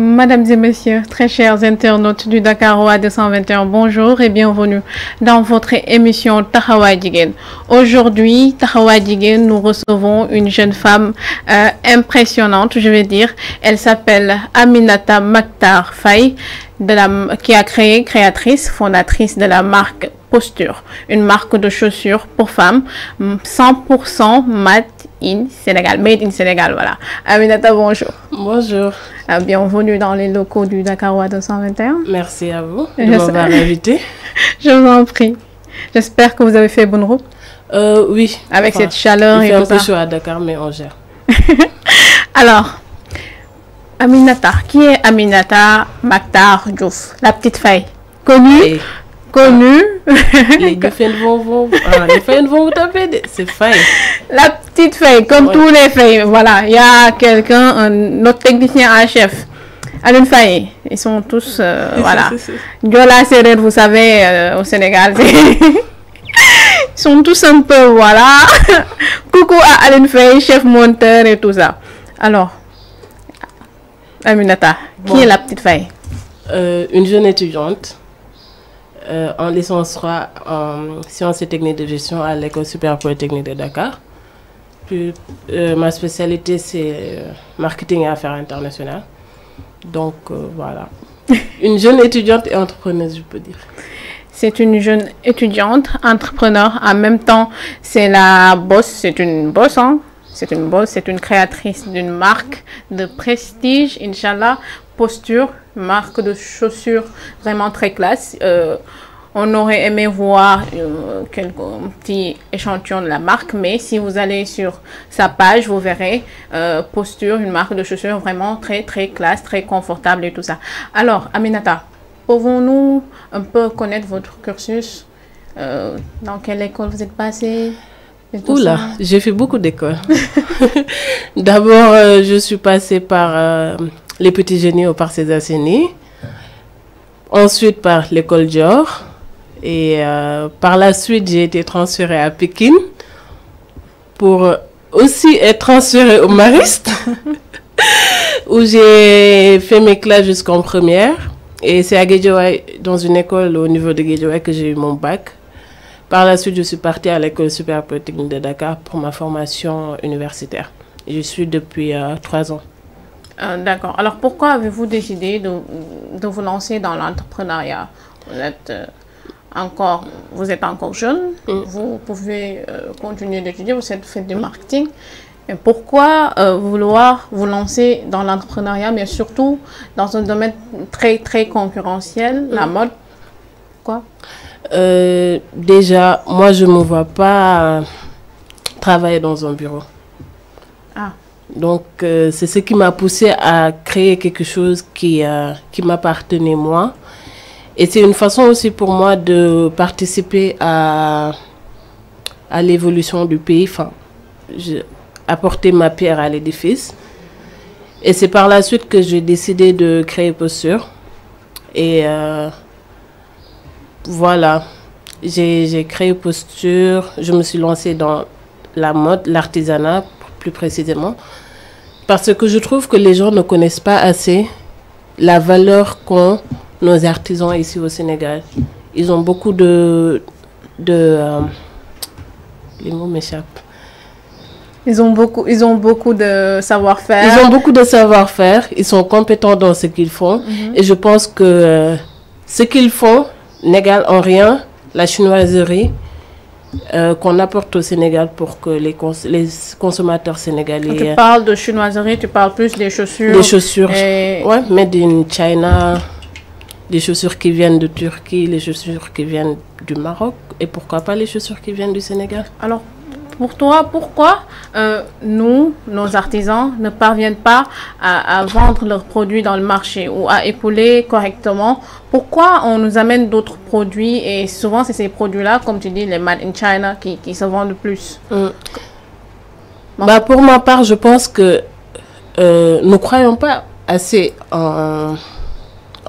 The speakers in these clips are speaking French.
Mesdames et messieurs, très chers internautes du Dakaroa 221, bonjour et bienvenue dans votre émission Taxawaay Jigéen. Aujourd'hui, Taxawaay Jigéen, nous recevons une jeune femme impressionnante, je vais dire. Elle s'appelle Aminata Mactar Faye, qui a créatrice, fondatrice de la marque Posture, une marque de chaussures pour femmes 100% made in Sénégal, voilà. Aminata, bonjour. Bonjour. Bienvenue dans les locaux du Dakaroa 221. Merci à vous de m'avoir invité. Je vous en prie. J'espère que vous avez fait bonne route. Oui. Avec cette chaleur et tout ça. Il fait un peu chaud à Dakar, mais on gère. Alors, Aminata, qui est Aminata Mactar Diouf, la petite Faye, connue. Les deux Faye vont vous taper, c'est Faye. La petite Faye, comme tous les Faye, voilà. Il y a quelqu'un, notre technicien en chef, Alun Faye. Ils sont tous, voilà. Diola Serer, vous savez, au Sénégal, ils sont tous un peu, voilà. Coucou à Alun Faye, chef monteur et tout ça. Alors, Aminata, qui est la petite Faye? Une jeune étudiante. En licence 3 en sciences et techniques de gestion à l'école supérieure polytechnique de Dakar. Puis ma spécialité c'est marketing et affaires internationales. Donc voilà. Une jeune étudiante et entrepreneuse, je peux dire. C'est une jeune étudiante, entrepreneur. En même temps, c'est la boss, c'est une boss, hein? C'est une boss, c'est une créatrice d'une marque de prestige, Inch'Allah. Posture, marque de chaussures vraiment très classe. On aurait aimé voir quelques petits échantillons de la marque, mais si vous allez sur sa page, vous verrez Posture, une marque de chaussures vraiment très classe, très confortable et tout ça. Alors, Aminata, pouvons-nous un peu connaître votre cursus? Dans quelle école vous êtes passée? Oula, j'ai fait beaucoup d'écoles. D'abord, je suis passée par les Petits Génies au Parc César Séni. Ensuite, par l'école Dior. Et par la suite, j'ai été transférée à Pékin pour aussi être transférée au Mariste, où j'ai fait mes classes jusqu'en première. Et c'est à Guédiawaye, dans une école au niveau de Guédiawaye, que j'ai eu mon bac. Par la suite, je suis partie à l'école supérieure polytechnique de Dakar pour ma formation universitaire. Et je suis depuis 3 ans. D'accord. Alors, pourquoi avez-vous décidé de vous lancer dans l'entrepreneuriat? Vous êtes encore jeune, vous pouvez continuer d'étudier, vous faites du marketing. Et pourquoi vouloir vous lancer dans l'entrepreneuriat, mais surtout dans un domaine très concurrentiel, la mode? Quoi? Déjà, moi, je ne me vois pas travailler dans un bureau. Ah. Donc, c'est ce qui m'a poussé à créer quelque chose qui m'appartenait moi. Et c'est une façon aussi pour moi de participer à l'évolution du pays. Enfin, apporter ma pierre à l'édifice. Et c'est par la suite que j'ai décidé de créer Posture. Et voilà, j'ai créé Posture. Je me suis lancée dans la mode, l'artisanat plus précisément. Parce que je trouve que les gens ne connaissent pas assez la valeur qu'ont nos artisans ici au Sénégal. Ils ont beaucoup les mots m'échappent. Ils ont beaucoup de savoir-faire. Ils ont beaucoup de savoir-faire. Ils sont compétents dans ce qu'ils font. Et je pense que ce qu'ils font n'égale en rien la chinoiserie qu'on apporte au Sénégal pour que les consommateurs sénégalais... Quand tu parles de chinoiserie, tu parles plus des chaussures. Des chaussures, ouais, made in China, des chaussures qui viennent de Turquie, les chaussures qui viennent du Maroc, et pourquoi pas les chaussures qui viennent du Sénégal. Alors, pour toi, pourquoi nos artisans ne parviennent pas à vendre leurs produits dans le marché ou à épauler correctement? Pourquoi on nous amène d'autres produits et souvent c'est ces produits-là, comme tu dis, les Made in China, qui se vendent le plus? Bah, pour ma part, je pense que nous ne croyons pas assez en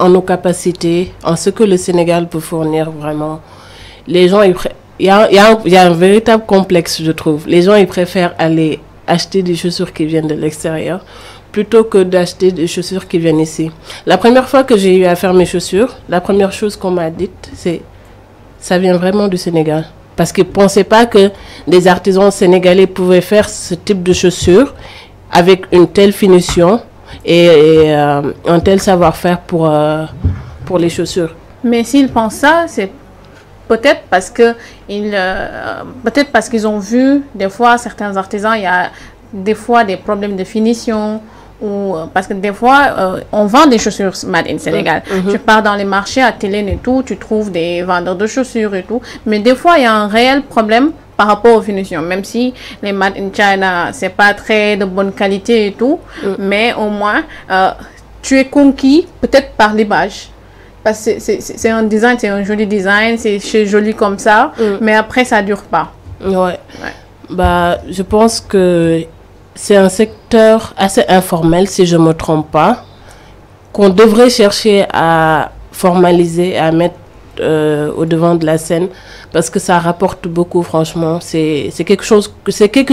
nos capacités, en ce que le Sénégal peut fournir vraiment. Les gens, il y a un véritable complexe, je trouve. Les gens, ils préfèrent aller acheter des chaussures qui viennent de l'extérieur plutôt que d'acheter des chaussures qui viennent ici. La première fois que j'ai eu à faire mes chaussures, la première chose qu'on m'a dite, c'est ça vient vraiment du Sénégal. Parce qu'ils ne pensaient pas que des artisans sénégalais pouvaient faire ce type de chaussures avec une telle finition et un tel savoir-faire pour les chaussures. Mais s'ils pensent ça, c'est peut-être parce que peut-être parce qu'ils ont vu des fois certains artisans, il y a des fois des problèmes de finition ou parce que des fois on vend des chaussures made in Sénégal. Tu pars dans les marchés à Télène et tout, tu trouves des vendeurs de chaussures et tout, mais des fois il y a un réel problème par rapport aux finitions, même si les made in China c'est pas très de bonne qualité et tout, mais au moins tu es conquis peut-être par l'image. Parce que c'est un design, c'est un joli design, c'est joli comme ça, mais après ça dure pas. Ouais. Bah, je pense que c'est un secteur assez informel, si je ne me trompe pas, qu'on devrait chercher à formaliser, à mettre au devant de la scène, parce que ça rapporte beaucoup, franchement. C'est quelque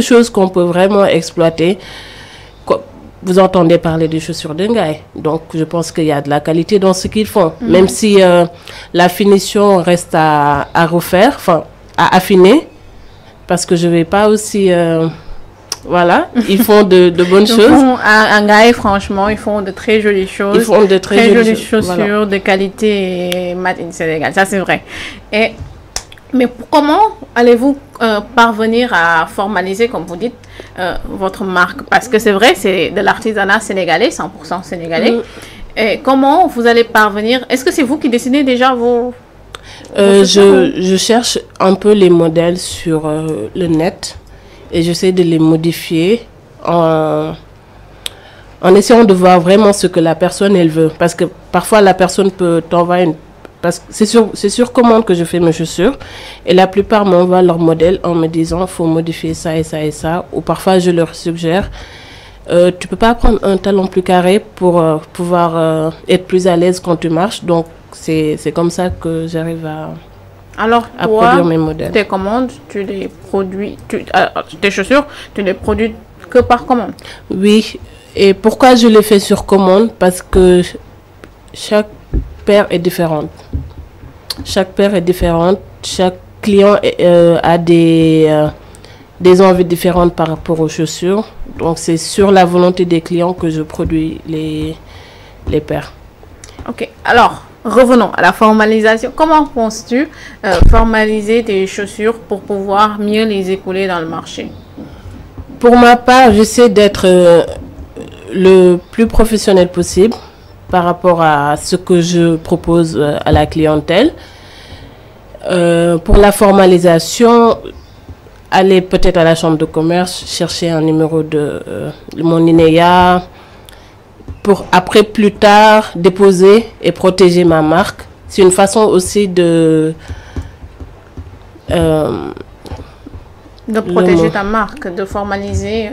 chose qu'on peut vraiment exploiter. Vous entendez parler des chaussures d'Engaï, donc je pense qu'il y a de la qualité dans ce qu'ils font, même si la finition reste à refaire, enfin à affiner, parce que je ne vais pas aussi... voilà, ils font de bonnes choses. À Engaï, franchement, ils font de très jolies choses. Ils font de très jolies chaussures voilà. De qualité made in Sénégal, ça c'est vrai. Mais comment allez-vous parvenir à formaliser, comme vous dites, votre marque? Parce que c'est vrai, c'est de l'artisanat sénégalais, 100% sénégalais. Et comment vous allez parvenir? Est-ce que c'est vous qui décidez déjà vos je cherche un peu les modèles sur le net et j'essaie de les modifier en essayant de voir vraiment ce que la personne elle veut. Parce que parfois la personne peut t'envoyer une... Parce que c'est sur commande que je fais mes chaussures. Et la plupart m'envoient leur modèle en me disant il faut modifier ça et ça et ça. Ou parfois je leur suggère tu peux pas prendre un talon plus carré pour pouvoir être plus à l'aise quand tu marches. Donc c'est comme ça que j'arrive à produire mes modèles. Tes commandes, tu les produis, tes chaussures, tu les produis que par commande? Oui. Et pourquoi je les fais sur commande? Parce que chaque paire est différente. Chaque paire est différente. Chaque client a des envies différentes par rapport aux chaussures. Donc, c'est sur la volonté des clients que je produis les paires. Ok. Alors, revenons à la formalisation. Comment penses-tu formaliser tes chaussures pour pouvoir mieux les écouler dans le marché? Pour ma part, j'essaie d'être le plus professionnel possible par rapport à ce que je propose à la clientèle. Pour la formalisation, aller peut-être à la chambre de commerce, chercher un numéro de mon INEA, pour après plus tard déposer et protéger ma marque. C'est une façon aussi de protéger ta marque, de formaliser,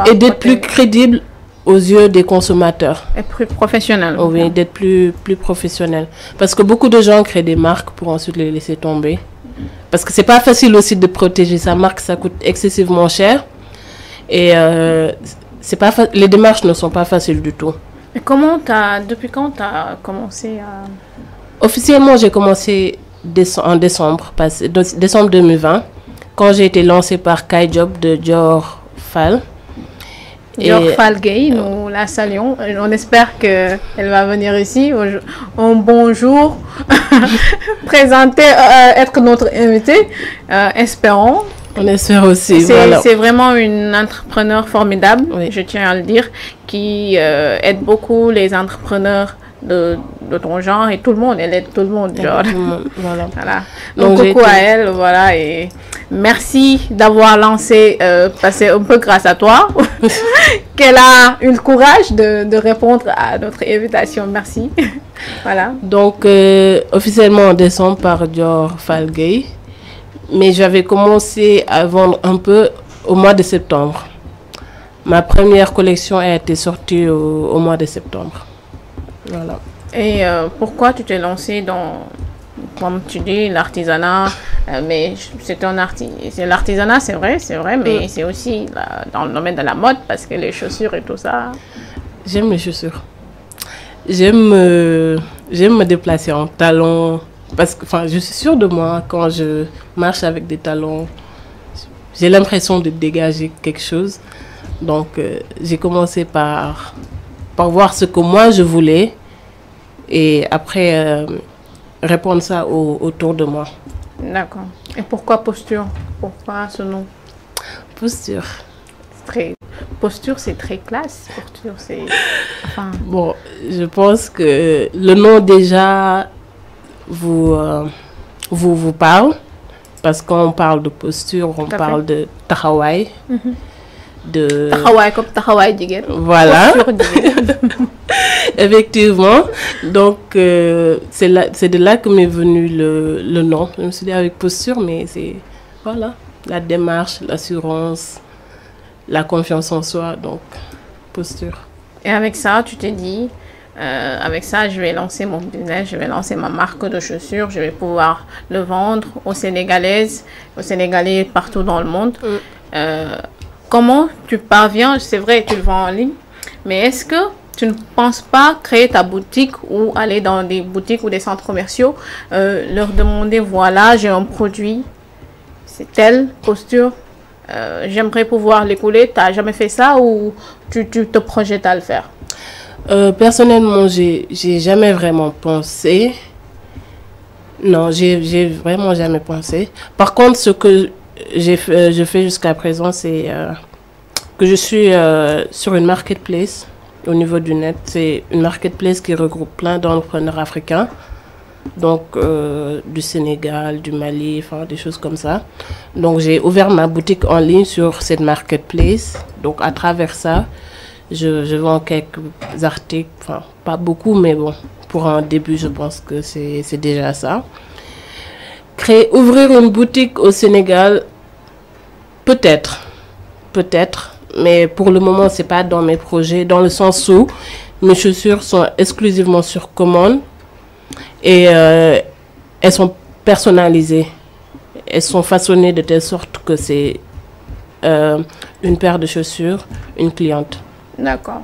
et d'être plus crédible aux yeux des consommateurs. Et plus professionnel. Oui, d'être plus professionnel. Parce que beaucoup de gens créent des marques pour ensuite les laisser tomber. Parce que c'est pas facile aussi de protéger sa marque, ça coûte excessivement cher. Et les démarches ne sont pas faciles du tout. Et depuis quand tu as commencé à... Officiellement, j'ai commencé en décembre 2020, quand j'ai été lancée par Kai Job de Dior Fall. Dior Fall Gay, nous la saluons. On espère qu'elle va venir ici un bonjour présenter, être notre invitée. Espérons. On espère aussi. C'est vraiment une entrepreneur formidable, je tiens à le dire, qui aide beaucoup les entrepreneurs de ton genre et tout le monde. Elle aide tout le monde, genre. Voilà. Donc coucou à elle, voilà. Et merci d'avoir lancé, parce que c'est un peu grâce à toi qu'elle a eu le courage de répondre à notre invitation. Merci. Voilà. Donc officiellement en décembre par Dior Fall Gay. Mais j'avais commencé à vendre un peu au mois de septembre. Ma première collection a été sortie au mois de septembre. Voilà. Et pourquoi tu t'es lancée dans comme tu dis, l'artisanat, mais c'est l'artisanat, c'est vrai, mais c'est aussi dans le domaine de la mode, parce que les chaussures et tout ça. J'aime les chaussures. J'aime me déplacer en talons, parce que je suis sûre de moi quand je marche avec des talons. J'ai l'impression de dégager quelque chose. Donc, j'ai commencé par voir ce que moi je voulais et après répondre ça autour de moi. D'accord. Et pourquoi posture? Pourquoi ce nom? Posture. Posture, c'est très classe. Posture, c'est... Enfin... Bon, je pense que le nom déjà vous parle. Parce qu'on parle de posture, on parle de taxawaay. De... Taxawaay comme taxawaay jigéen. Voilà. Effectivement. Donc, c'est de là que m'est venu le nom. Je me suis dit avec posture, mais c'est... Voilà. La démarche, l'assurance, la confiance en soi. Donc, posture. Et avec ça, tu t'es dit... avec ça, je vais lancer mon business, je vais lancer ma marque de chaussures, je vais pouvoir le vendre aux Sénégalaises, aux Sénégalais partout dans le monde. Comment tu parviens, c'est vrai, tu le vends en ligne, mais est-ce que tu ne penses pas créer ta boutique ou aller dans des boutiques ou des centres commerciaux, leur demander, voilà, j'ai un produit, c'est telle posture, j'aimerais pouvoir l'écouler, tu n'as jamais fait ça ou tu te projettes à le faire? Personnellement, j'ai jamais vraiment pensé. Non, j'ai vraiment jamais pensé. Par contre, ce que je fais jusqu'à présent, c'est que je suis sur une marketplace au niveau du net. C'est une marketplace qui regroupe plein d'entrepreneurs africains. Donc, du Sénégal, du Mali, enfin, des choses comme ça. Donc, j'ai ouvert ma boutique en ligne sur cette marketplace. Donc, à travers ça, je vends quelques articles, enfin pas beaucoup, mais bon, pour un début, je pense que c'est déjà ça. Ouvrir une boutique au Sénégal, peut-être, mais pour le moment, c'est pas dans mes projets, dans le sens où mes chaussures sont exclusivement sur commande et elles sont personnalisées. Elles sont façonnées de telle sorte que c'est une paire de chaussures, une cliente. D'accord.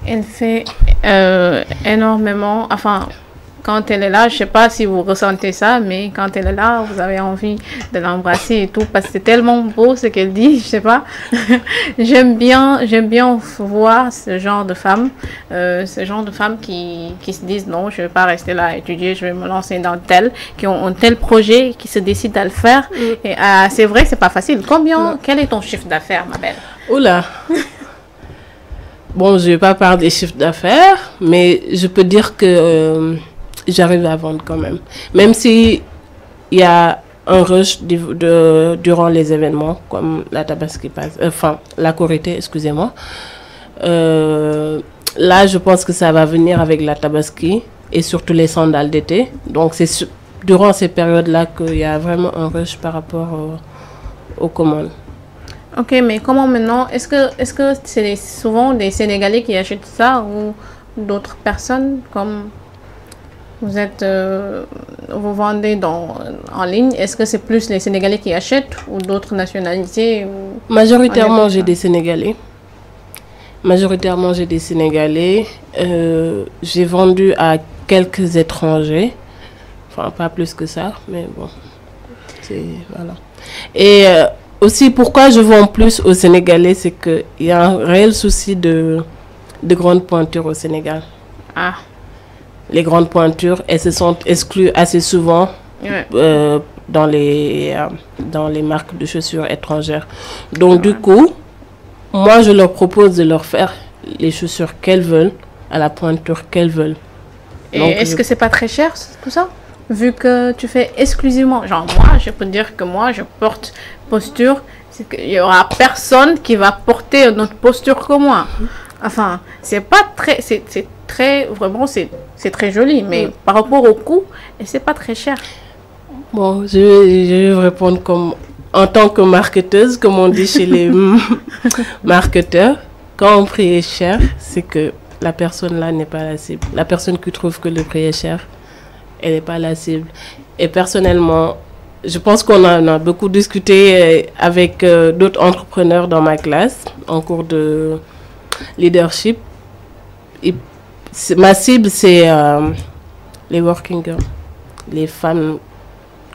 Elle fait énormément, enfin, quand elle est là, je ne sais pas si vous ressentez ça, mais quand elle est là, vous avez envie de l'embrasser et tout, parce que c'est tellement beau ce qu'elle dit, je ne sais pas. J'aime bien voir ce genre de femmes qui se disent non, je ne vais pas rester là à étudier, je vais me lancer dans tel, qui ont un tel projet, qui se décident à le faire. Et c'est vrai que ce n'est pas facile. Quel est ton chiffre d'affaires, ma belle? Oula. Bon, je ne vais pas parler des chiffres d'affaires, mais je peux dire que j'arrive à vendre quand même. Même s'il y a un rush durant les événements, comme la Tabaski, la Korité, excusez-moi. Là, je pense que ça va venir avec la Tabaski et surtout les sandales d'été. Donc, c'est durant ces périodes-là qu'il y a vraiment un rush par rapport aux commandes. Ok, mais comment maintenant? Est-ce que c'est souvent des Sénégalais qui achètent ça ou d'autres personnes comme vous vendez en ligne? Est-ce que c'est plus les Sénégalais qui achètent ou d'autres nationalités Majoritairement, j'ai des Sénégalais. J'ai vendu à quelques étrangers. Enfin, pas plus que ça, mais bon. Voilà. Et aussi, pourquoi je vends plus aux Sénégalais, c'est qu'il y a un réel souci de grandes pointures au Sénégal. Ah. Les grandes pointures, elles se sont exclues assez souvent dans les marques de chaussures étrangères. Donc, du coup, moi, je leur propose de leur faire les chaussures qu'elles veulent, à la pointure qu'elles veulent. Et est-ce que c'est pas très cher, tout ça? Vu que tu fais exclusivement, genre moi, je peux dire que moi, je porte posture, c'est qu'il y aura personne qui va porter une autre posture que moi. Enfin, c'est pas très, c'est très, vraiment, c'est très joli, mais par rapport au coût, c'est pas très cher. Bon, je vais répondre en tant que marketeuse, comme on dit chez les marketeurs. Quand un prix est cher, c'est que la personne là n'est pas la cible. La personne qui trouve que le prix est cher elle n'est pas la cible. Et personnellement, je pense qu'on en a beaucoup discuté avec d'autres entrepreneurs dans ma classe en cours de leadership. Ma cible, c'est les working girls, les femmes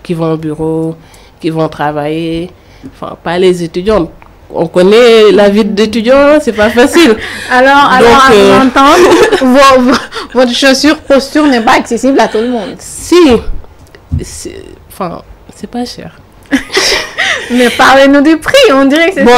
qui vont au bureau, qui vont travailler, enfin, pas les étudiantes. On connaît la vie d'étudiant, c'est pas facile. Alors, à vous entendre, votre chaussure posture n'est pas accessible à tout le monde. Si, enfin, c'est pas cher. Mais parlez-nous du prix, on dirait que c'est bon,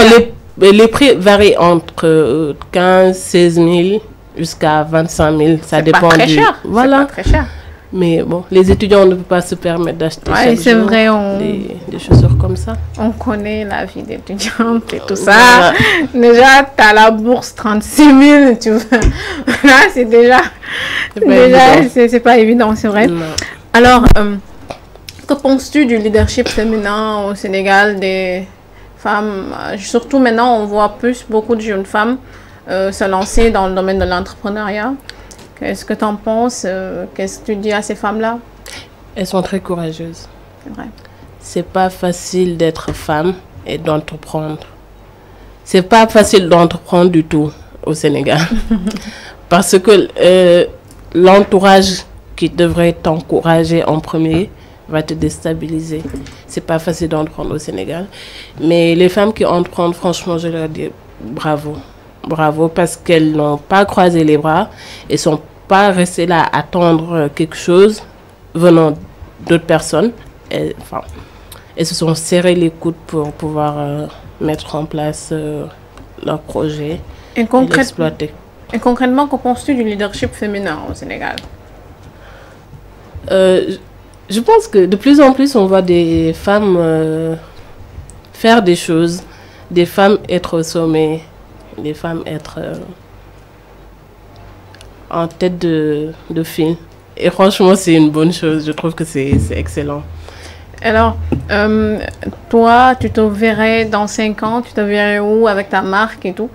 les prix varient entre 15, 16 000 jusqu'à 25 000. Ça dépend pas très cher. Voilà. C'est pas très cher. Mais bon, les étudiants ne peuvent pas se permettre d'acheter c'est vrai, des chaussures comme ça. On connaît la vie d'étudiante et tout ça. Déjà, tu as la bourse 36 000, tu vois. Là, c'est déjà... C'est pas évident, c'est vrai. Non. Alors, que penses-tu du leadership féminin au Sénégal, des femmes? Surtout maintenant, on voit beaucoup de jeunes femmes se lancer dans le domaine de l'entrepreneuriat. Qu'est-ce que tu en penses? Qu'est-ce que tu dis à ces femmes-là? Elles sont très courageuses. C'est vrai. C'est pas facile d'être femme et d'entreprendre. C'est pas facile d'entreprendre du tout au Sénégal. Parce que l'entourage qui devrait t'encourager en premier va te déstabiliser. C'est pas facile d'entreprendre au Sénégal. Mais les femmes qui entreprennent, franchement, je leur dis bravo. Bravo, parce qu'elles n'ont pas croisé les bras et sont pas restées là à attendre quelque chose venant d'autres personnes. Elles se sont serrées les coudes pour pouvoir mettre en place leur projet et l'exploiter. Et concrètement, qu'en penses-tu du leadership féminin au Sénégal? Je pense que de plus en plus, on voit des femmes faire des choses, des femmes être au sommet, des femmes être en tête de file. Et franchement, c'est une bonne chose. Je trouve que c'est excellent. Alors, toi, tu te verrais dans 5 ans, tu te verrais où avec ta marque et tout?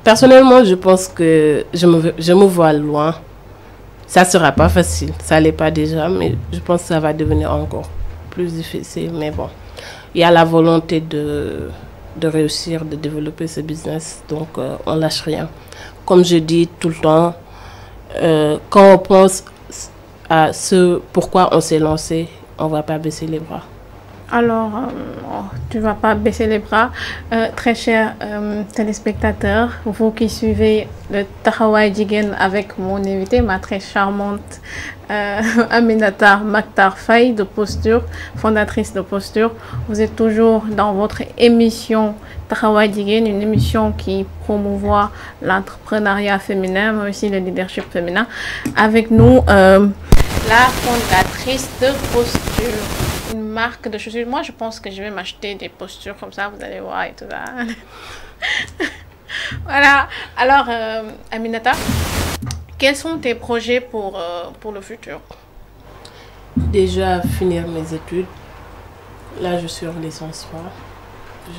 Personnellement, je pense que je me vois loin. Ça ne sera pas facile. Ça ne l'est pas déjà, mais je pense que ça va devenir encore plus difficile. Mais bon, il y a la volonté de réussir, de développer ce business. Donc, on ne lâche rien. Comme je dis tout le temps, quand on pense à ce pourquoi on s'est lancé, on ne va pas baisser les bras. Alors, tu ne vas pas baisser les bras. Très chers téléspectateurs, vous qui suivez le Taxawaay Jigéen avec mon invité, ma très charmante Aminata Mactar Faye de Posture, fondatrice de Posture. Vous êtes toujours dans votre émission Taxawaay Jigéen, une émission qui promouvoit l'entrepreneuriat féminin, mais aussi le leadership féminin. Avec nous, la fondatrice de Posture, une marque de chaussures. Moi, je pense que je vais m'acheter des postures comme ça, vous allez voir et tout ça. Voilà. Alors, Aminata, quels sont tes projets pour le futur? Déjà, finir mes études. Là, je suis en licence 3.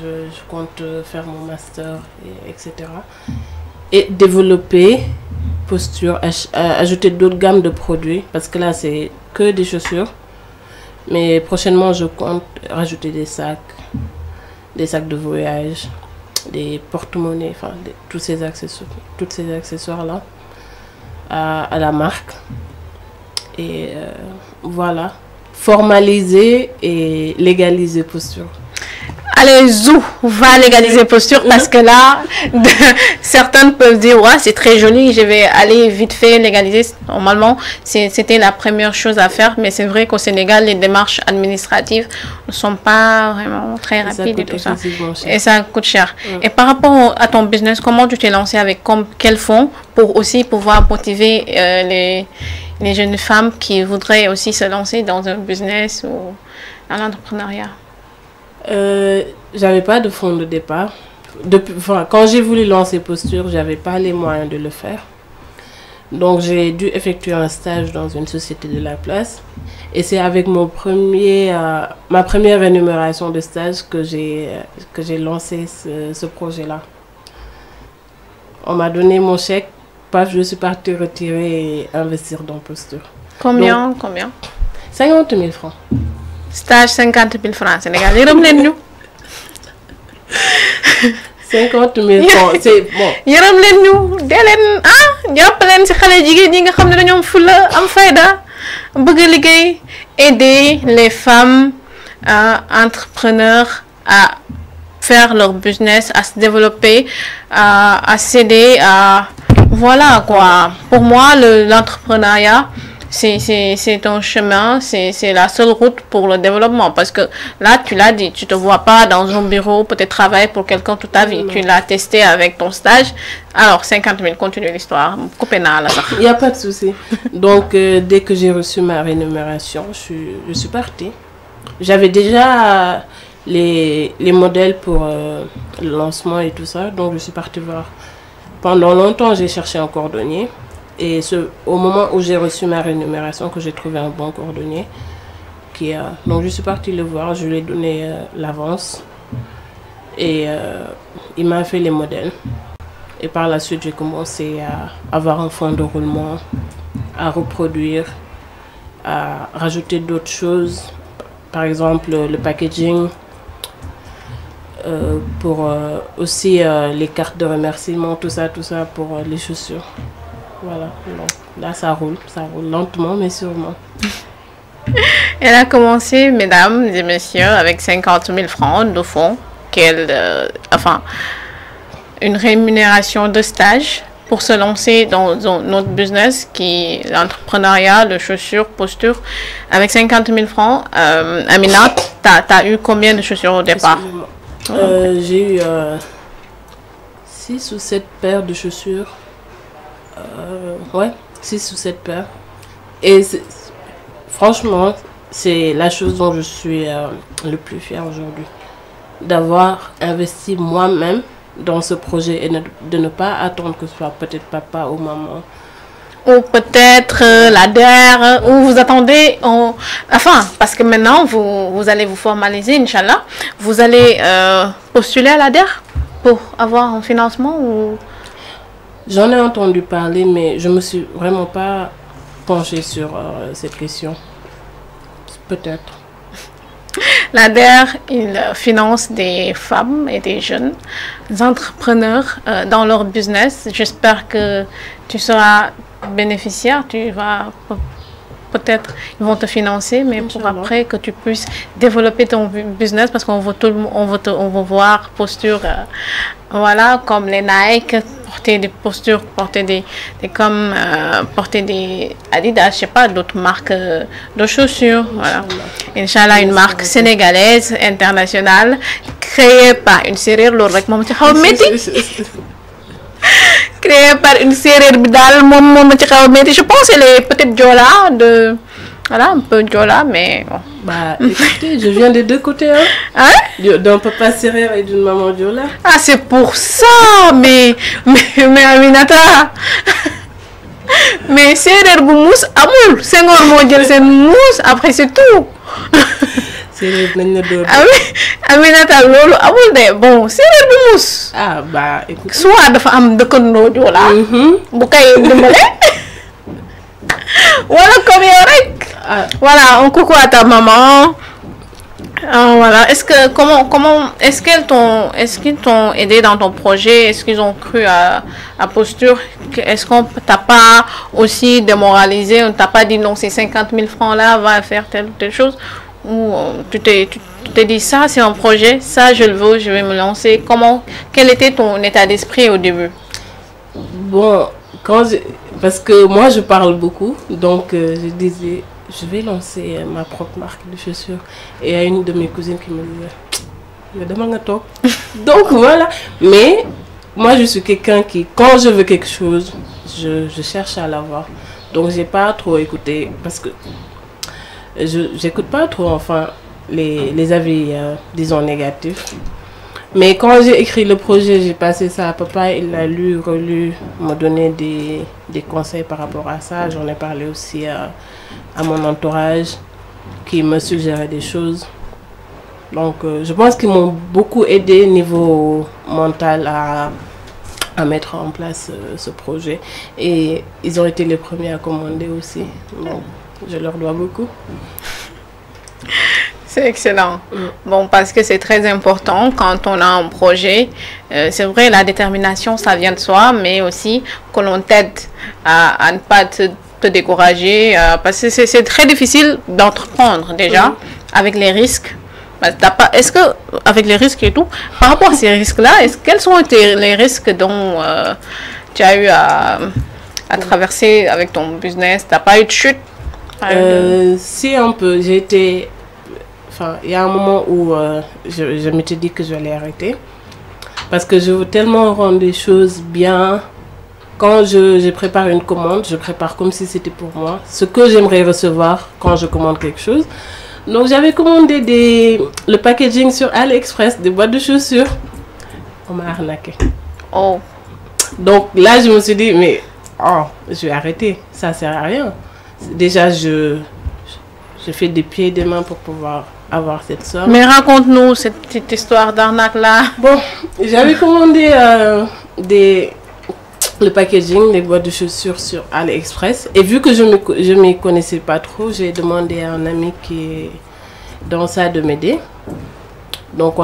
Je compte faire mon master, etc. Et développer Posture, ajouter d'autres gammes de produits. Parce que là, c'est que des chaussures. Mais prochainement, je compte rajouter des sacs de voyage, des porte-monnaies, enfin, tous ces accessoires-là à la marque. Et voilà, formaliser et légaliser Posture. Allez, Zou va légaliser Posture parce que là, certains peuvent dire, ouais, c'est très joli, je vais aller vite fait légaliser. Normalement, c'était la première chose à faire, mais c'est vrai qu'au Sénégal, les démarches administratives ne sont pas vraiment très rapides et tout ça. Et ça coûte cher. Et par rapport à ton business, comment tu t'es lancé avec quels fonds pour aussi pouvoir motiver les jeunes femmes qui voudraient aussi se lancer dans un business ou dans l'entrepreneuriat? J'avais pas de fonds de départ. Quand j'ai voulu lancer Posture, j'avais pas les moyens de le faire. Donc j'ai dû effectuer un stage dans une société de la place. Et c'est avec ma première rémunération de stage que j'ai lancé ce projet-là. On m'a donné mon chèque, paf, je suis partie retirer et investir dans Posture. Combien? Donc, Combien? 50 000 francs. Stage 50 000 francs Sénégal. Yërëm leen ñu. 50 000 francs, c'est bon. Yërëm leen ñu dee leen jàpp leen ci xale jigéen ñi nga xam ne dañoo am fulla am fayda bëgg a liggéey, aider les femmes entrepreneurs à faire leur business, à se développer, à s'aider, voilà quoi. Pour moi, l'entrepreneuriat, c'est un chemin, c'est la seule route pour le développement. Parce que là, tu l'as dit, tu te vois pas dans un bureau, peut-être travailler pour quelqu'un toute ta vie. Tu l'as testé avec ton stage. Alors, 50 000, continue l'histoire. Il n'y a pas de souci. Donc, dès que j'ai reçu ma rémunération, je suis partie. J'avais déjà les modèles pour le lancement et tout ça. Donc, je suis partie voir. Pendant longtemps, j'ai cherché un cordonnier. Et au moment où j'ai reçu ma rémunération, que j'ai trouvé un bon cordonnier, donc je suis partie le voir, je lui ai donné l'avance. Et il m'a fait les modèles. Et par la suite, j'ai commencé à avoir un fond de roulement, à reproduire, à rajouter d'autres choses. Par exemple, le packaging, pour aussi les cartes de remerciement, tout ça pour les chaussures. Voilà, donc là ça roule lentement mais sûrement. Elle a commencé, mesdames et messieurs, avec 50 000 francs de fonds, une rémunération de stage pour se lancer dans notre business qui est l'entrepreneuriat, le chaussures, posture. Avec 50 000 francs, Amina, t'as eu combien de chaussures au départ? J'ai eu 6 ou 7 paires de chaussures. Ouais, 6 ou 7 paires. Et franchement, c'est la chose dont je suis le plus fière aujourd'hui. D'avoir investi moi-même dans ce projet et de ne pas attendre que ce soit peut-être papa ou maman. Ou peut-être l'ADER, ou vous attendez, enfin, parce que maintenant, vous allez vous formaliser, Inch'Allah. Vous allez postuler à l'ADER pour avoir un financement ou... J'en ai entendu parler, mais je ne me suis vraiment pas penchée sur cette question. Peut-être. L'ADER, il finance des femmes et des jeunes entrepreneurs dans leur business. J'espère que tu seras bénéficiaire. Tu vas peut-être, ils vont te financer, mais pour après que tu puisses développer ton business, parce qu'on veut on veut voir posture, voilà, comme les Nike, porter des postures, porter des Adidas, je sais pas, d'autres marques de chaussures, voilà. Inch'Allah, une marque sénégalaise, internationale, créée par une série créé par une série je pense qu'elle est peut-être Jola, voilà, un peu Jola, mais bon. Bah écoutez, je viens des deux côtés, hein, d'un papa serrère et d'une maman Jola. Ah, c'est pour ça, mais Aminata, mais serrère bu mousse amul, Senghor moo jël sen mousse, après c'est tout. Ah oui, Aminata loolu amul de bon séeréer bu muus. Ah bah écoute. Soit dafa am dëkkandoo Joola. bu kay dimbale. Voilà comme yow rek. Voilà, un coucou à ta maman. Voilà, est-ce qu'ils t'ont aidé dans ton projet? Est-ce qu'ils ont cru à posture? Est-ce qu'on t'a pas aussi démoralisé? On t'a pas dit non, ces 50 000 francs là va faire telle ou telle chose? Ou tu t'es dit ça c'est un projet, ça je le veux, je vais me lancer. Quel était ton état d'esprit au début? Bon, parce que moi je parle beaucoup, donc je disais je vais lancer ma propre marque de chaussures. Et il y a une de mes cousines qui me disait donc voilà. Mais moi je suis quelqu'un qui, quand je veux quelque chose, je cherche à l'avoir. Donc j'ai pas trop écouté, parce que j'écoute pas trop enfin les avis disons négatifs. Mais quand j'ai écrit le projet, j'ai passé ça à papa, il l'a lu, relu, m'a donné des conseils par rapport à ça. J'en ai parlé aussi à mon entourage qui me suggérait des choses. Donc je pense qu'ils m'ont beaucoup aidé niveau mental à mettre en place ce projet. Et ils ont été les premiers à commander aussi. Donc, Je leur dois beaucoup. C'est excellent. Bon, parce que c'est très important quand on a un projet. C'est vrai, la détermination, ça vient de soi, mais aussi que l'on t'aide à ne pas te décourager. Parce que c'est très difficile d'entreprendre déjà avec les risques. Est-ce que, avec les risques et tout, par rapport à ces risques-là, quels sont les risques dont tu as eu à traverser avec ton business? Tu n'as pas eu de chute? Si, un peu. J'ai été... Enfin, il y a un moment où je m'étais dit que je allais arrêter. Parce que je veux tellement rendre les choses bien. Quand je prépare une commande, je prépare comme si c'était pour moi. Ce que j'aimerais recevoir quand je commande quelque chose. Donc, j'avais commandé le packaging sur AliExpress, des boîtes de chaussures. On m'a arnaqué. Oh. Donc, là, je me suis dit, mais je vais arrêter. Ça ne sert à rien. Déjà, je fais des pieds et des mains pour pouvoir avoir cette somme. Mais raconte-nous cette petite histoire d'arnaque-là. Bon, j'avais commandé le packaging, les boîtes de chaussures sur AliExpress. Et vu que je ne m'y connaissais pas trop, j'ai demandé à un ami qui est dans ça de m'aider. Donc,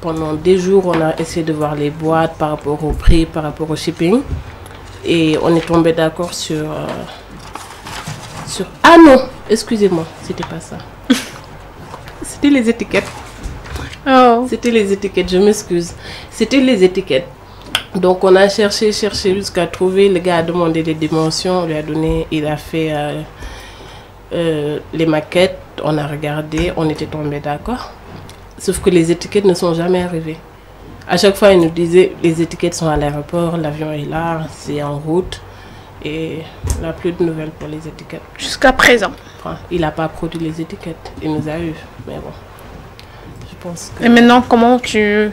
pendant des jours, on a essayé de voir les boîtes par rapport au prix, par rapport au shipping. Et on est tombé d'accord sur... Ah non, excusez-moi, c'était pas ça. C'était les étiquettes. Oh. C'était les étiquettes, je m'excuse. C'était les étiquettes. Donc on a cherché jusqu'à trouver. Le gars a demandé les dimensions, on lui a donné, il a fait les maquettes, on a regardé, on était tombé d'accord. Sauf que les étiquettes ne sont jamais arrivées. À chaque fois, il nous disait, les étiquettes sont à l'aéroport, l'avion est là, c'est en route. Et on n'a plus de nouvelles pour les étiquettes. Jusqu'à présent. Enfin, il n'a pas produit les étiquettes. Il nous a eu. Mais bon, je pense que... Et maintenant, comment tu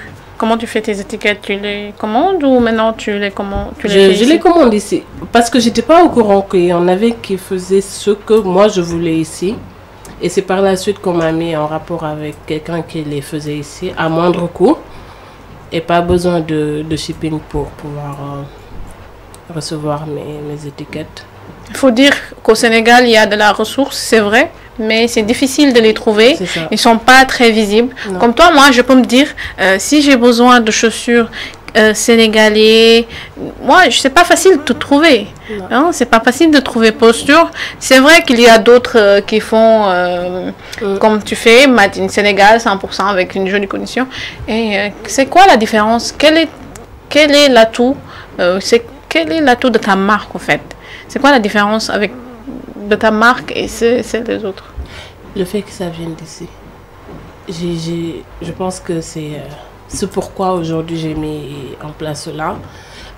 fais tes étiquettes? Tu les commandes ou maintenant tu les commandes? Je les commande ici. Parce que je n'étais pas au courant qu'il y en avait qui faisaient ce que moi je voulais ici. Et c'est par la suite qu'on m'a mis en rapport avec quelqu'un qui les faisait ici à moindre coût. Et pas besoin de shipping pour pouvoir... recevoir mes étiquettes. Il faut dire qu'au Sénégal, il y a de la ressource, c'est vrai, mais c'est difficile de les trouver. Ils ne sont pas très visibles. Non. Comme toi, moi, je peux me dire, si j'ai besoin de chaussures sénégalais, moi, c'est pas facile de trouver. Hein? C'est pas facile de trouver posture. C'est vrai qu'il y a d'autres qui font comme tu fais, Made in Sénégal, 100% avec une jolie condition. Et c'est quoi la différence? Quel est l'atout? Quel est l'atout de ta marque, en fait? C'est quoi la différence de ta marque et celle des autres? Le fait que ça vienne d'ici. Je pense que c'est pourquoi aujourd'hui j'ai mis en place cela.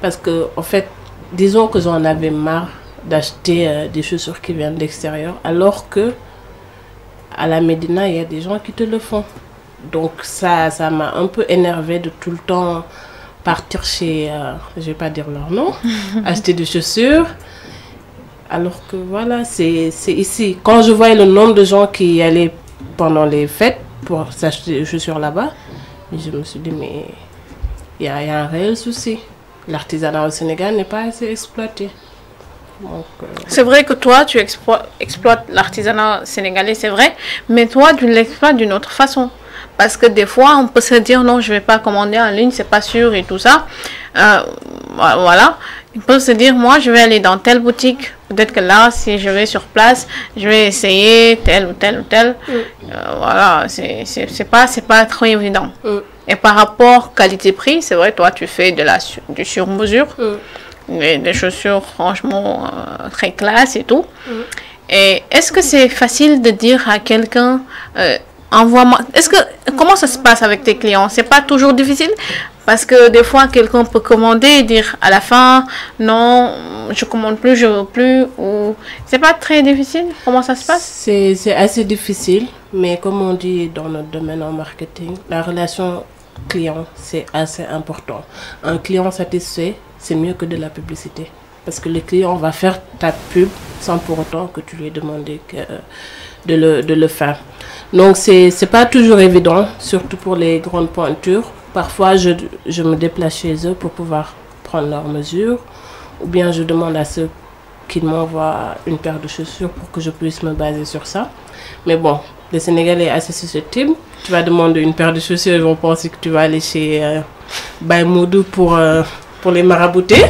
Parce que, en fait, disons que j'en avais marre d'acheter des chaussures qui viennent de l'extérieur, alors que à la Médina, il y a des gens qui te le font. Donc ça m'a un peu énervé de tout le temps partir chez, je vais pas dire leur nom, acheter des chaussures, alors que voilà, c'est ici. Quand je voyais le nombre de gens qui allaient pendant les fêtes pour s'acheter des chaussures là-bas, je me suis dit, mais il y a un réel souci. L'artisanat au Sénégal n'est pas assez exploité. C'est vrai que toi, tu exploites l'artisanat sénégalais, c'est vrai, mais toi, tu l'exploites d'une autre façon. Parce que des fois, on peut se dire, non, je ne vais pas commander en ligne, c'est pas sûr et tout ça. Voilà. On peut se dire, moi, je vais aller dans telle boutique. Peut-être que là, si je vais sur place, je vais essayer telle ou telle ou telle. Voilà, c'est pas trop évident. Et par rapport qualité-prix, c'est vrai, toi, tu fais du sur-mesure. Des chaussures, franchement, très classe et tout. Et est-ce que c'est facile de dire à quelqu'un... envoie-moi. Comment ça se passe avec tes clients? C'est pas toujours difficile parce que des fois quelqu'un peut commander et dire à la fin non, je commande plus, je veux plus, ou c'est pas très difficile? Comment ça se passe? C'est assez difficile, mais comme on dit dans notre domaine en marketing, la relation client c'est assez important. Un client satisfait, c'est mieux que de la publicité. Parce que le client va faire ta pub sans pour autant que tu lui aies demandé de le faire. Donc, c'est pas toujours évident, surtout pour les grandes pointures. Parfois, je me déplace chez eux pour pouvoir prendre leurs mesures. Ou bien, je demande à ceux qu'ils m'envoient une paire de chaussures pour que je puisse me baser sur ça. Mais bon, les Sénégalais sont assez susceptibles. Tu vas demander une paire de chaussures, ils vont penser que tu vas aller chez Baïmoudou pour les marabouter.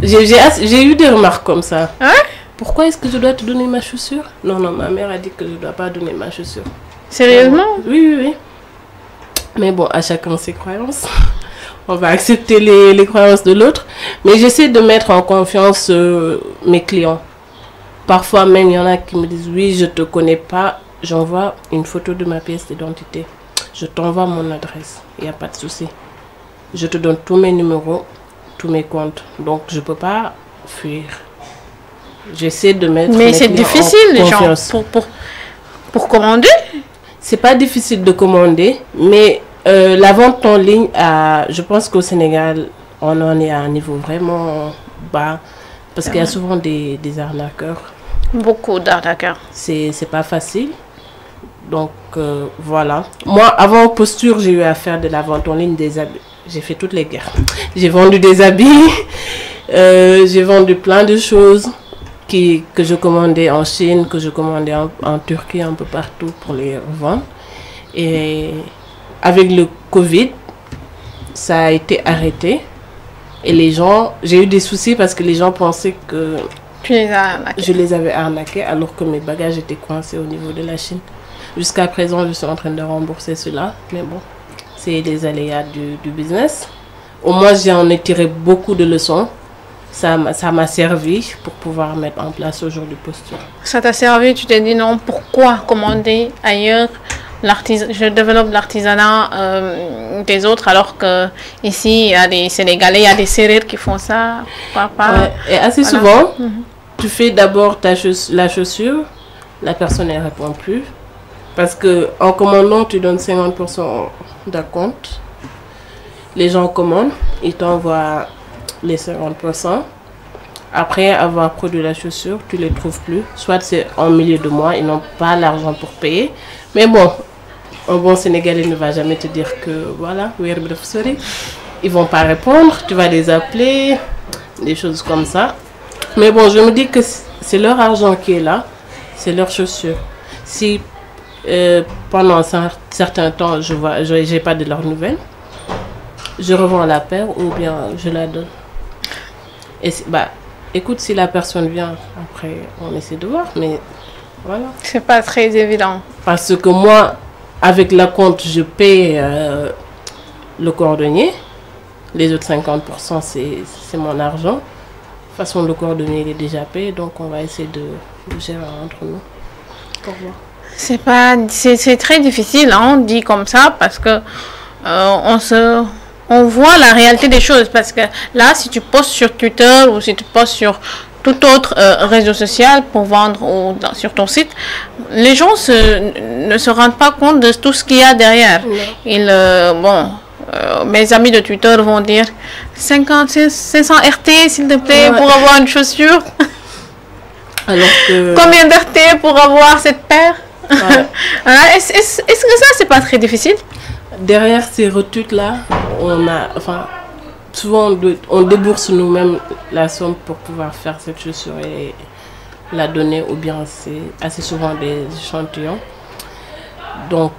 J'ai eu des remarques comme ça. Hein? Pourquoi est-ce que je dois te donner ma chaussure? Non, non, ma mère a dit que je ne dois pas donner ma chaussure. Sérieusement? Oui, oui, oui. Mais bon, à chacun ses croyances. On va accepter les croyances de l'autre. Mais j'essaie de mettre en confiance mes clients. Parfois même, il y en a qui me disent, oui, je ne te connais pas. J'envoie une photo de ma pièce d'identité. Je t'envoie mon adresse. Il n'y a pas de souci. Je te donne tous mes numéros, tous mes comptes. Donc, je ne peux pas fuir. J'essaie de mettre. Mais c'est difficile, genre, pour commander. C'est pas difficile de commander, mais la vente en ligne, je pense qu'au Sénégal, on en est à un niveau vraiment bas. Parce qu'il y a souvent des arnaqueurs. Beaucoup d'arnaqueurs. C'est pas facile. Donc, voilà. Moi, avant Posture, j'ai eu à faire de la vente en ligne des habits. J'ai fait toutes les guerres. J'ai vendu des habits. J'ai vendu plein de choses que je commandais en Chine, que je commandais en Turquie, un peu partout pour les revendre. Et avec le Covid, ça a été arrêté. Et les gens, j'ai eu des soucis parce que les gens pensaient que je les avais arnaqués alors que mes bagages étaient coincés au niveau de la Chine. Jusqu'à présent, je suis en train de rembourser cela. Mais bon, c'est les aléas du business. Au moins, j'en ai tiré beaucoup de leçons. Ça m'a servi pour pouvoir mettre en place aujourd'hui Posture. Ça t'a servi, tu t'es dit non, pourquoi commander ailleurs? Je développe l'artisanat des autres alors que ici il y a des Sénégalais, il y a des Sérères qui font ça. Ouais, et assez souvent, tu fais d'abord la chaussure, la personne ne répond plus. Parce que en commandant, tu donnes 50% d'acompte. Les gens commandent, ils t'envoient les 50%. Après avoir produit la chaussure, tu ne les trouves plus. Soit c'est en milieu de mois, ils n'ont pas l'argent pour payer. Mais bon, un bon Sénégalais ne va jamais te dire que voilà, ils vont pas répondre, tu vas les appeler, des choses comme ça. Mais bon, je me dis que c'est leur argent qui est là, c'est leur chaussure. Si pendant un certain temps, je n'ai pas de leurs nouvelles, je revends la paire ou bien je la donne. Et écoute, si la personne vient, après on essaie de voir, mais voilà. C'est pas très évident. Parce que moi, avec la compte, je paye le cordonnier. Les autres 50%, c'est mon argent. De toute façon, le cordonnier il est déjà payé, donc on va essayer de gérer entre nous. Pour voir. C'est très difficile, hein, dit comme ça, parce que on voit la réalité des choses. Parce que là, si tu postes sur Twitter ou si tu postes sur tout autre réseau social pour vendre sur ton site, les gens ne se rendent pas compte de tout ce qu'il y a derrière. Mes amis de Twitter vont dire 500 RT s'il te plaît pour avoir une chaussure. Alors que... Combien d'RT pour avoir cette paire? Est-ce que ça c'est pas très difficile? Derrière ces retweets là, souvent on débourse nous-mêmes la somme pour pouvoir faire cette chaussure et la donner, ou bien c'est assez souvent des échantillons. Donc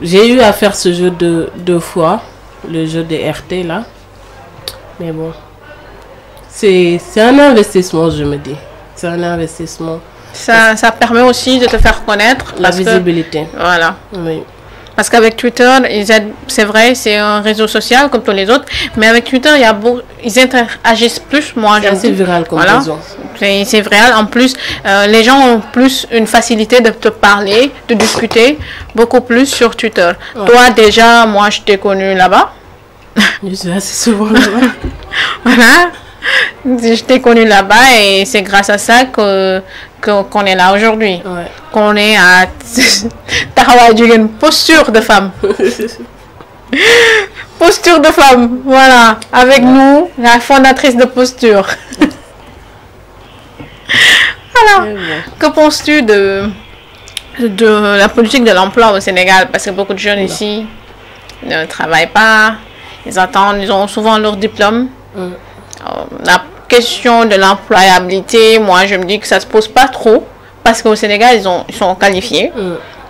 j'ai eu à faire ce jeu deux fois, le jeu des RT là. Mais bon, c'est un investissement, je me dis. C'est un investissement. Ça permet aussi de te faire connaître. La visibilité. Voilà. Oui. Parce qu'avec Twitter, c'est vrai, c'est un réseau social comme tous les autres, mais avec Twitter, ils interagissent plus. Moi, c'est assez viral comme réseau. C'est vrai. En plus, les gens ont plus une facilité de te parler, de discuter, beaucoup plus sur Twitter. Ouais. Toi, déjà, moi, je t'ai connu là-bas. Je suis assez souvent là-bas. Voilà. Je t'ai connu là-bas et c'est grâce à ça qu'on est là aujourd'hui. Ouais. Qu'on est à une posture de femme. Posture de femme, voilà. Avec nous, la fondatrice de Posture. Voilà. Que penses-tu de la politique de l'emploi au Sénégal? Parce que beaucoup de jeunes ici ne travaillent pas. Ils ont souvent leur diplôme. question de l'employabilité, moi, je me dis que ça se pose pas trop. Parce qu'au Sénégal, ils sont qualifiés.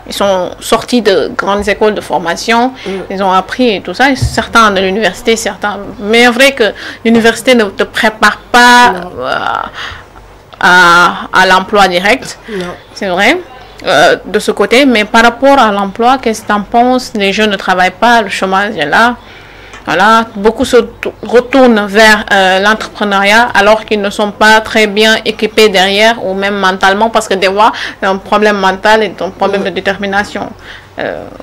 Ils sont sortis de grandes écoles de formation. Ils ont appris et tout ça. Certains de l'université, certains... Mais c'est vrai que l'université ne te prépare pas à l'emploi direct. C'est vrai. De ce côté. Mais par rapport à l'emploi, qu'est-ce que tu en penses? Les jeunes ne travaillent pas, le chômage est là. Voilà, beaucoup se retournent vers l'entrepreneuriat alors qu'ils ne sont pas très bien équipés derrière ou même mentalement parce que des fois, c'est un problème mental et un problème de détermination.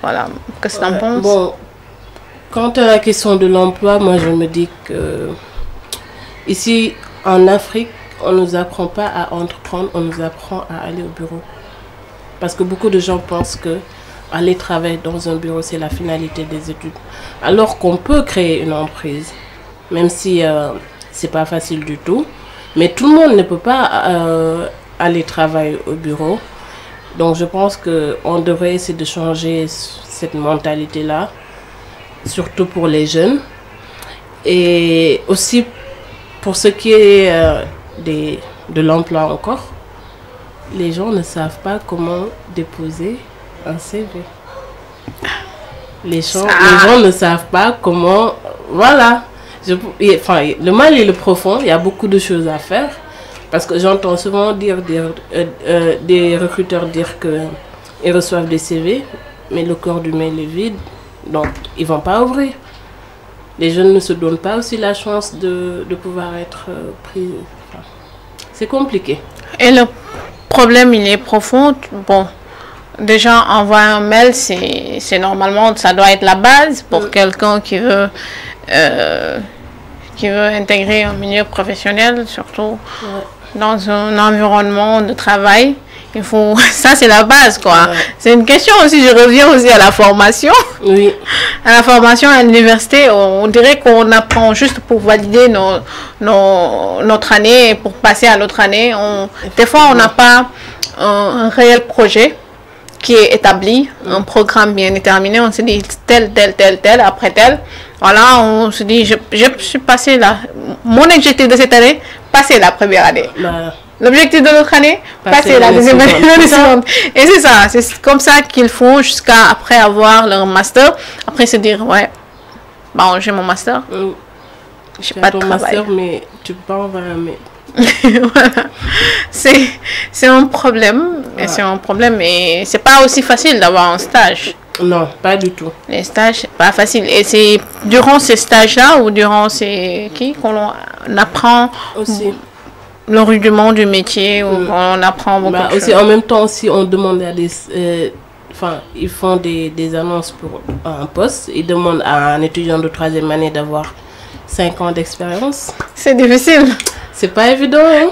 Voilà, qu'est-ce que tu en penses? Bon, quant à la question de l'emploi, moi je me dis que ici en Afrique, on ne nous apprend pas à entreprendre, on nous apprend à aller au bureau. Parce que beaucoup de gens pensent que aller travailler dans un bureau, c'est la finalité des études. Alors qu'on peut créer une entreprise, même si c'est pas facile du tout. Mais tout le monde ne peut pas aller travailler au bureau. Donc je pense qu'on devrait essayer de changer cette mentalité-là, surtout pour les jeunes. Et aussi pour ce qui est de l'emploi encore, les gens ne savent pas comment déposer un CV. Les gens ne savent pas comment... Voilà. Le mal est le profond. Il y a beaucoup de choses à faire. Parce que j'entends souvent des recruteurs dire qu'ils reçoivent des CV, mais le corps du mail est vide. Donc, ils ne vont pas ouvrir. Les jeunes ne se donnent pas aussi la chance de pouvoir être pris. Enfin, c'est compliqué. Et le problème, il est profond. Bon. Déjà, envoyer un mail, c'est normalement, ça doit être la base pour quelqu'un qui veut intégrer un milieu professionnel, surtout dans un environnement de travail. Il faut, ça c'est la base, quoi. C'est une question aussi, je reviens aussi à la formation. Oui. À la formation à l'université, on dirait qu'on apprend juste pour valider notre année, pour passer à l'autre année. Des fois, on n'a pas un réel projet qui est établi, un programme bien déterminé. On se dit tel, après tel. Voilà, on se dit, je suis passé là. Mon objectif de cette année, passer la première année. L'objectif de l'autre année, passer la deuxième année. Et c'est ça, c'est comme ça qu'ils font jusqu'à après avoir leur master. Après se dire, ouais, bon, j'ai mon master. J'ai pas de master, mais tu peux pas envoyer un mail. Voilà. C'est un problème. Et c'est un problème. Et c'est pas aussi facile d'avoir un stage. Non, pas du tout. Les stages, c'est pas facile. Et c'est durant ces stages-là ou durant ces... qu'on apprend aussi le rudiment du métier, où on apprend beaucoup de aussi, choses. en même temps, aussi, on demande à des... ils font des annonces pour un poste. Ils demandent à un étudiant de 3e année d'avoir 5 ans d'expérience. C'est difficile. C'est pas évident, hein?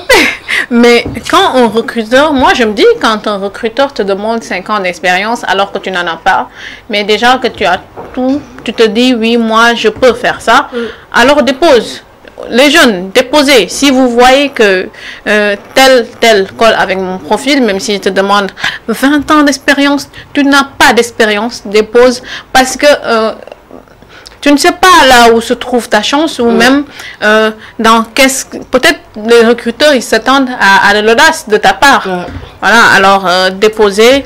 Mais quand un recruteur, moi je me dis, quand un recruteur te demande 5 ans d'expérience alors que tu n'en as pas, mais déjà que tu as tout, tu te dis, oui, moi je peux faire ça, alors dépose. Les jeunes, déposez. Si vous voyez que tel colle avec mon profil, même s'il te demande 20 ans d'expérience, tu n'as pas d'expérience, dépose. Parce que tu ne sais pas là où se trouve ta chance, ou même peut-être les recruteurs, ils s'attendent à de l'audace de ta part. Voilà, alors déposez.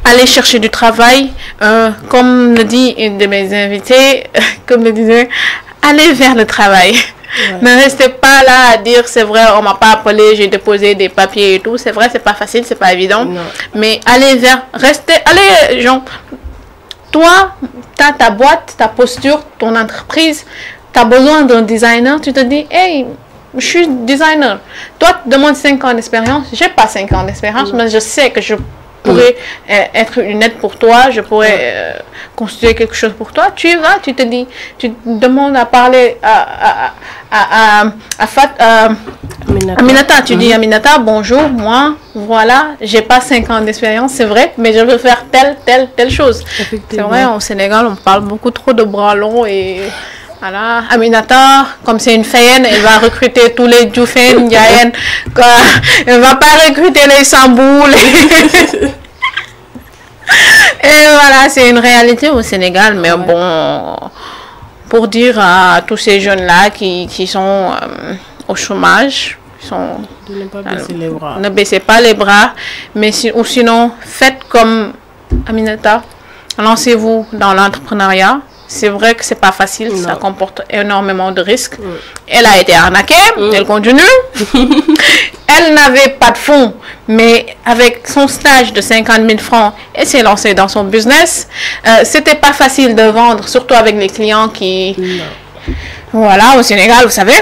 Aller chercher du travail, comme le dit une de mes invités, comme le disait, allez vers le travail. Ne restez pas là à dire, c'est vrai, on m'a pas appelé, j'ai déposé des papiers et tout. C'est vrai, c'est pas facile, c'est pas évident. Mais allez allez, genre, toi, tu as ta boîte, ta posture, ton entreprise, tu as besoin d'un designer, tu te dis, hey, je suis designer. Toi, tu demandes 5 ans d'expérience, j'ai pas 5 ans d'expérience, mais je sais que je pourrais être une aide pour toi, je pourrais constituer quelque chose pour toi. Tu y vas, tu te dis, tu demandes à parler à Aminata, tu dis Aminata, bonjour, moi, voilà, j'ai pas 5 ans d'expérience, c'est vrai, mais je veux faire telle chose. C'est vrai, au Sénégal, on parle beaucoup trop de bras longs et... Voilà, Aminata, comme c'est une Fayenne, elle va recruter tous les Djoufen, Yayen, elle va pas recruter les Samboul. Et voilà, c'est une réalité au Sénégal, mais bon, pour dire à tous ces jeunes-là qui sont au chômage. De ne pas baisser les bras. Ne baissez pas les bras, mais ou sinon, faites comme Aminata, lancez-vous dans l'entrepreneuriat. C'est vrai que c'est pas facile, ça comporte énormément de risques. Elle a été arnaquée, elle continue. Elle n'avait pas de fonds, mais avec son stage de 50 000 francs, elle s'est lancée dans son business. C'était pas facile de vendre, surtout avec les clients qui... Voilà, au Sénégal, vous savez.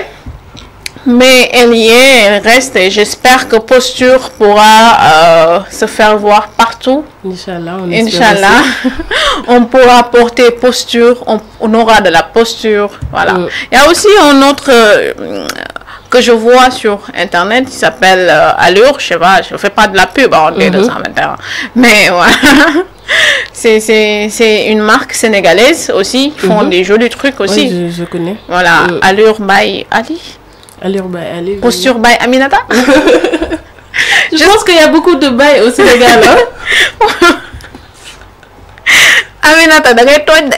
Mais elle y est, elle reste et j'espère que Posture pourra se faire voir partout. Inch'Allah, on pourra porter Posture, on aura de la posture. Voilà. Il y a aussi un autre que je vois sur Internet qui s'appelle Allure. Je sais pas, je ne fais pas de la pub en 221. Mais voilà. C'est une marque sénégalaise aussi. Ils font des jolis trucs aussi. Oui, je connais. Voilà. Allure by Ali. Allure by Ali. Posture by Aminata. Je pense qu'il y a beaucoup de bails au Sénégal. Hein? Aminata,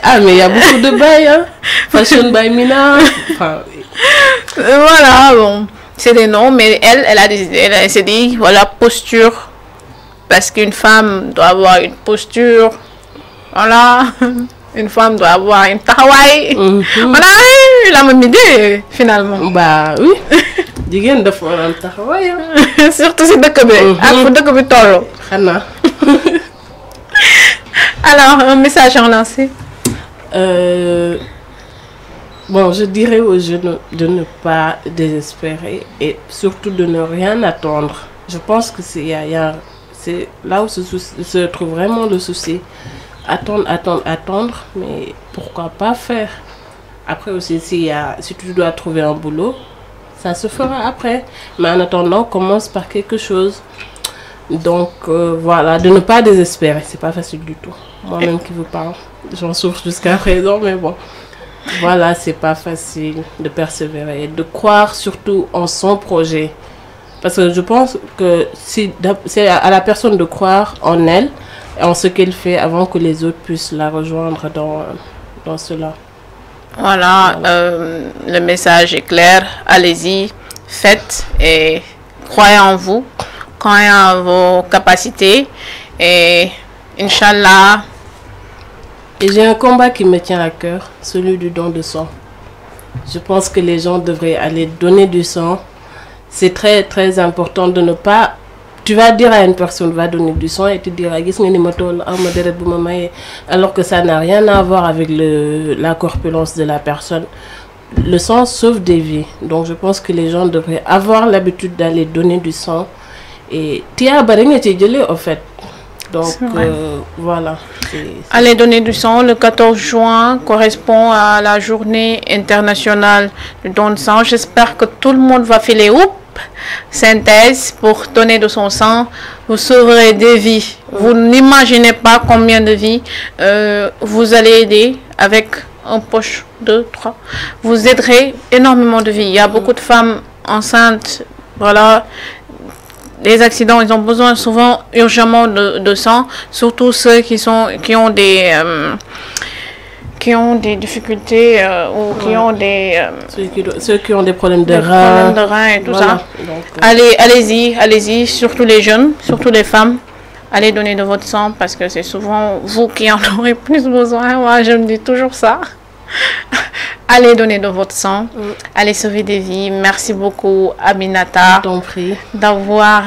ah, mais il y a beaucoup de bails. Hein? Fashion by Mina. Enfin, voilà, bon. C'est des noms, mais elle s'est dit, voilà, posture. Parce qu'une femme doit avoir une posture. Voilà. Une femme doit avoir une tahawaï. Voilà, la même idée, finalement. Bah oui. Jigéen dafa war a am taxawaay. Surtout si dëkk bi. ak fu dëkk bi toll. Xanaa. Alors, un message à lancer. Bon, je dirais aux jeunes de ne pas désespérer et surtout de ne rien attendre. Je pense que c'est là où se trouve vraiment le souci. Attendre, mais pourquoi pas faire? Après aussi, si tu dois trouver un boulot, ça se fera après. Mais en attendant, commence par quelque chose. Donc voilà, de ne pas désespérer, c'est pas facile du tout. Moi-même qui vous parle, j'en souffre jusqu'à présent, mais bon. Voilà, c'est pas facile de persévérer, de croire surtout en son projet. Parce que je pense que c'est à la personne de croire en elle, en ce qu'elle fait avant que les autres puissent la rejoindre dans cela. Voilà, le message est clair. Allez-y, faites et croyez en vous, croyez en vos capacités et Inch'Allah. Et j'ai un combat qui me tient à cœur, celui du don de sang. Je pense que les gens devraient aller donner du sang. C'est très très important de ne pas... Tu vas dire à une personne, va donner du sang et tu diras, alors que ça n'a rien à voir avec la corpulence de la personne. Le sang sauve des vies. Donc je pense que les gens devraient avoir l'habitude d'aller donner du sang. Et Tia en fait. Donc voilà. Allez donner du sang. Le 14 juin correspond à la journée internationale du don de sang. J'espère que tout le monde va filer synthèse pour donner de son sang. Vous sauverez des vies. Vous n'imaginez pas combien de vies vous allez aider avec un poche 2, 3. Vous aiderez énormément de vies. Il y a beaucoup de femmes enceintes. Voilà. Les accidents, ils ont besoin souvent urgemment de sang, surtout ceux qui ont des difficultés ou qui ont des ceux qui ont des problèmes de reins et tout ça. Donc, allez-y, surtout les jeunes, surtout les femmes. Allez donner de votre sang parce que c'est souvent vous qui en aurez plus besoin. Moi, je me dis toujours ça. Allez donner de votre sang, allez sauver des vies. Merci beaucoup Aminata d'avoir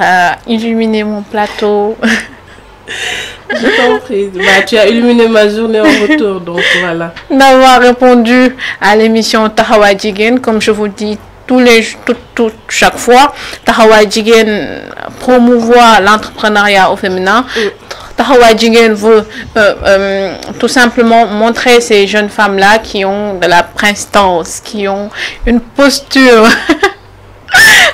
illuminé mon plateau. Je t'en prie. Bah, tu as illuminé ma journée en retour, donc voilà. D'avoir répondu à l'émission Tahawa Jigen, comme je vous dis chaque fois. Tahawa Jigen promouvoit l'entrepreneuriat au féminin. Tahawa Jigen veut tout simplement montrer ces jeunes femmes-là qui ont de la prestance, qui ont une posture.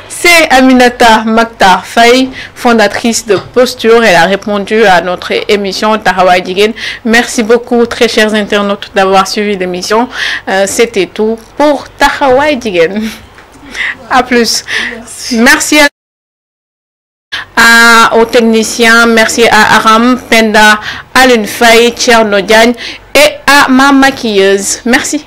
C'est Aminata Maktar Faye, fondatrice de Posture. Elle a répondu à notre émission Tahawa Jigen. Merci beaucoup, très chers internautes, d'avoir suivi l'émission. C'était tout pour Tahawa Jigen. À plus. Merci aux techniciens, merci à Aram, Penda, Alun Faye, Tcherno Diagne et à ma maquilleuse. Merci.